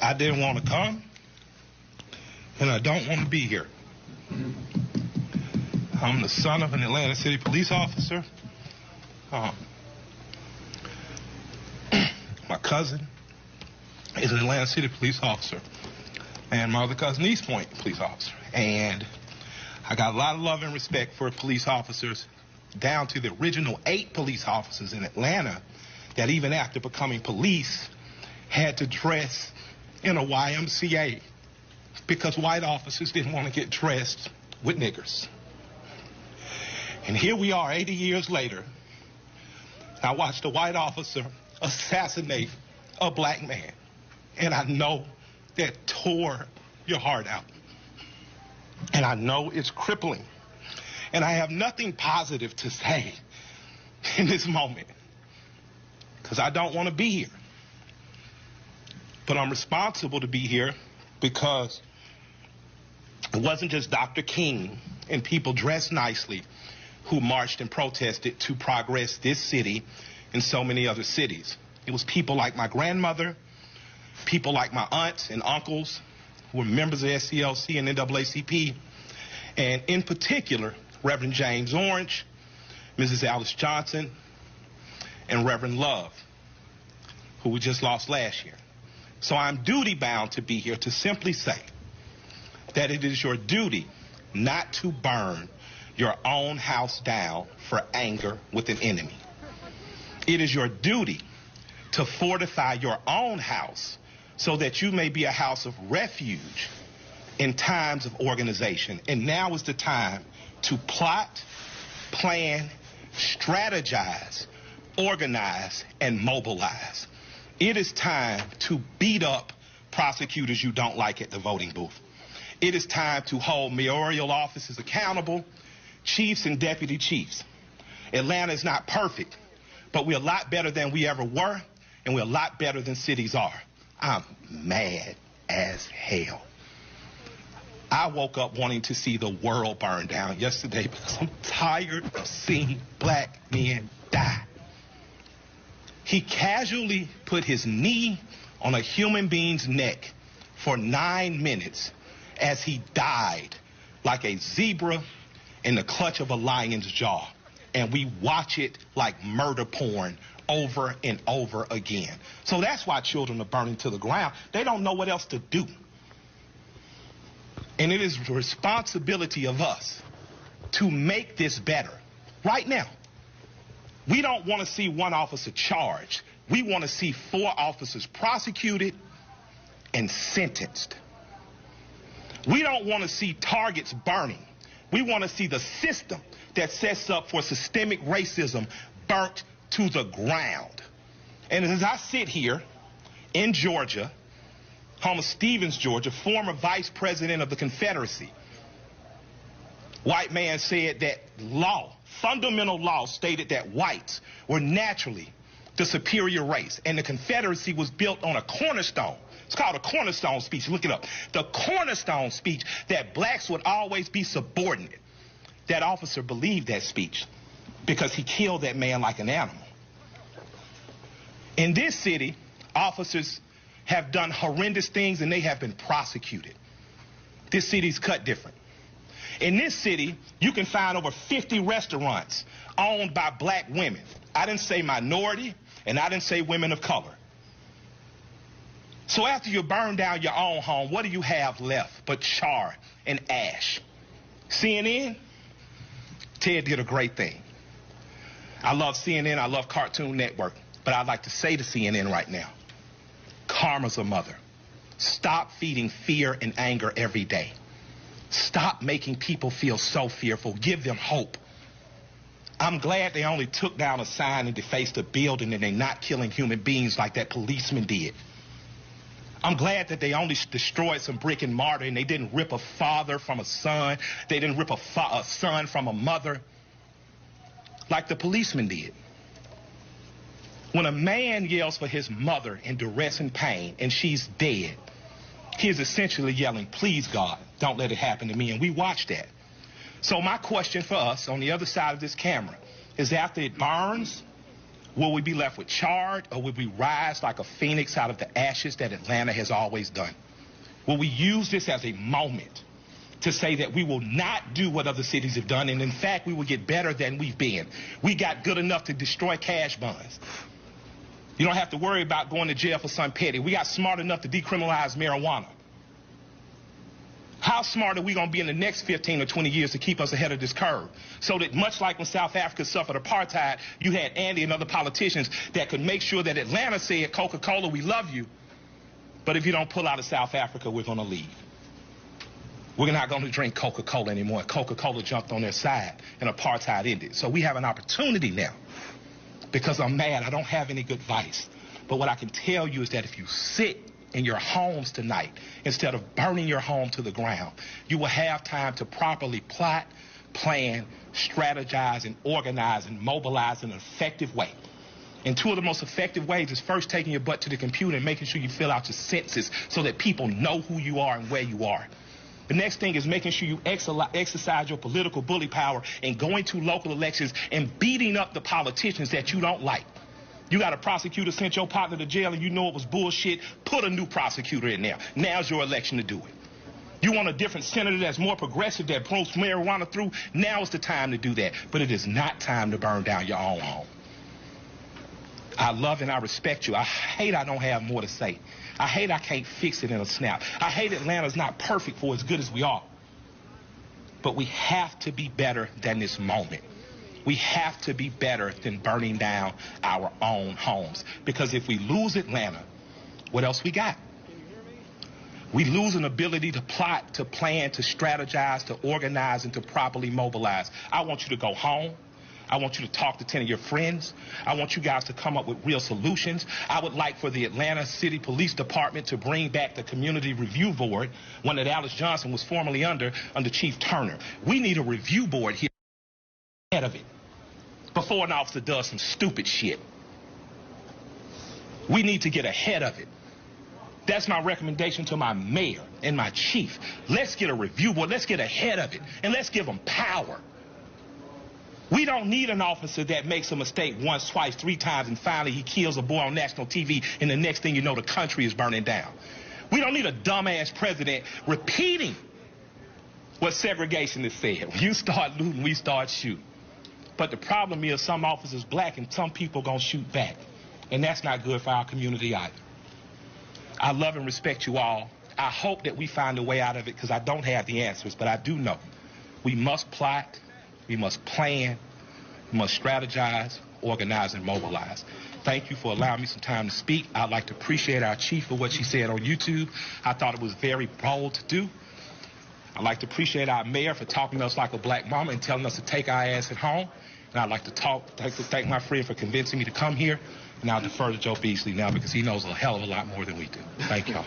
I didn't want to come, and I don't want to be here. I'm the son of an Atlanta City police officer. My cousin is an Atlanta City police officer, and my other cousin, East Point police officer. And I got a lot of love and respect for police officers, down to the original 8 police officers in Atlanta that even after becoming police had to dress in a YMCA because white officers didn't want to get dressed with niggers. And here we are 80 years later. I watched a white officer assassinate a black man. And I know that tore your heart out. And I know it's crippling. And I have nothing positive to say in this moment because I don't want to be here. But I'm responsible to be here because it wasn't just Dr. King and people dressed nicely who marched and protested to progress this city and so many other cities. It was people like my grandmother, people like my aunts and uncles who were members of SCLC and NAACP, and in particular, Reverend James Orange, Mrs. Alice Johnson, and Reverend Love, who we just lost last year. So I'm duty-bound to be here to simply say that it is your duty not to burn your own house down for anger with an enemy. It is your duty to fortify your own house so that you may be a house of refuge in times of organization. And now is the time to plot, plan, strategize, organize, and mobilize. It is time to beat up prosecutors you don't like at the voting booth. It is time to hold mayoral offices accountable, chiefs and deputy chiefs. Atlanta is not perfect, but we're a lot better than we ever were, and we're a lot better than cities are. I'm mad as hell. I woke up wanting to see the world burn down yesterday because I'm tired of seeing black men die. He casually put his knee on a human being's neck for 9 minutes as he died like a zebra in the clutch of a lion's jaw. And we watch it like murder porn over and over again. So that's why children are burning to the ground. They don't know what else to do. And it is the responsibility of us to make this better right now. We don't want to see one officer charged. We want to see 4 officers prosecuted and sentenced. We don't want to see targets burning. We want to see the system that sets up for systemic racism burnt to the ground. And as I sit here in Georgia, home of Stevens, Georgia, former vice president of the Confederacy, white man said that law, fundamental law, stated that whites were naturally the superior race, and the Confederacy was built on a cornerstone. It's called a cornerstone speech. Look it up. The cornerstone speech that blacks would always be subordinate. That officer believed that speech because he killed that man like an animal. In this city, officers have done horrendous things and they have been prosecuted. This city's cut different. In this city, you can find over 50 restaurants owned by black women. I didn't say minority, and I didn't say women of color. So after you burn down your own home, what do you have left but char and ash? CNN? Ted did a great thing. I love CNN, I love Cartoon Network, but I'd like to say to CNN right now, karma's a mother. Stop feeding fear and anger every day. Stop making people feel so fearful. Give them hope. I'm glad they only took down a sign and defaced a building and they're not killing human beings like that policeman did. I'm glad that they only destroyed some brick and mortar and they didn't rip a father from a son. They didn't rip a son from a mother like the policeman did. When a man yells for his mother in duress and pain and she's dead, he is essentially yelling, please, God, don't let it happen to me. And we watch that. So my question for us on the other side of this camera is after it burns, Will we be left with charred, or will we rise like a phoenix out of the ashes that Atlanta has always done? Will we use this as a moment to say that we will not do what other cities have done, and in fact, we will get better than we've been? We got good enough to destroy cash bonds. You don't have to worry about going to jail for something petty. We got smart enough to decriminalize marijuana. How smart are we going to be in the next 15 or 20 years to keep us ahead of this curve? So that much like when South Africa suffered apartheid, you had Andy and other politicians that could make sure that Atlanta said, Coca-Cola, we love you, but if you don't pull out of South Africa, we're going to leave. We're not going to drink Coca-Cola anymore. Coca-Cola jumped on their side and apartheid ended. So we have an opportunity now. Because I'm mad, I don't have any good advice. But what I can tell you is that if you sit in your homes tonight, instead of burning your home to the ground, you will have time to properly plot, plan, strategize, and organize and mobilize in an effective way. And two of the most effective ways is first taking your butt to the computer and making sure you fill out your census so that people know who you are and where you are. The next thing is making sure you exercise your political bully power and going to local elections and beating up the politicians that you don't like. You got a prosecutor sent your partner to jail and you know it was bullshit, put a new prosecutor in there. Now's your election to do it. You want a different senator that's more progressive, that pulls marijuana through, now is the time to do that. But it is not time to burn down your own home. I love and I respect you. I hate I don't have more to say. I hate I can't fix it in a snap. I hate Atlanta's not perfect for as good as we are. But we have to be better than this moment. We have to be better than burning down our own homes. Because if we lose Atlanta, what else we got? We lose an ability to plot, to plan, to strategize, to organize, and to properly mobilize. I want you to go home. I want you to talk to 10 of your friends. I want you guys to come up with real solutions. I would like for the Atlanta City Police Department to bring back the Community Review Board, one that Alice Johnson was formerly under Chief Turner. We need a review board here ahead of it before an officer does some stupid shit. We need to get ahead of it. That's my recommendation to my mayor and my chief. Let's get a review board. Let's get ahead of it, and let's give them power. We don't need an officer that makes a mistake once, twice, 3 times, and finally he kills a boy on national TV, and the next thing you know, the country is burning down. We don't need a dumbass president repeating what segregationists said. When you start looting, we start shooting. But the problem is some officers black and some people gonna shoot back. And that's not good for our community either. I love and respect you all. I hope that we find a way out of it because I don't have the answers, but I do know we must plot. We must plan, we must strategize, organize, and mobilize. Thank you for allowing me some time to speak. I'd like to appreciate our chief for what she said on YouTube. I thought it was very bold to do. I'd like to appreciate our mayor for talking to us like a black mama and telling us to take our ass at home. And I'd like to thank my friend for convincing me to come here. And I'll defer to Joe Beasley now because he knows a hell of a lot more than we do. Thank y'all.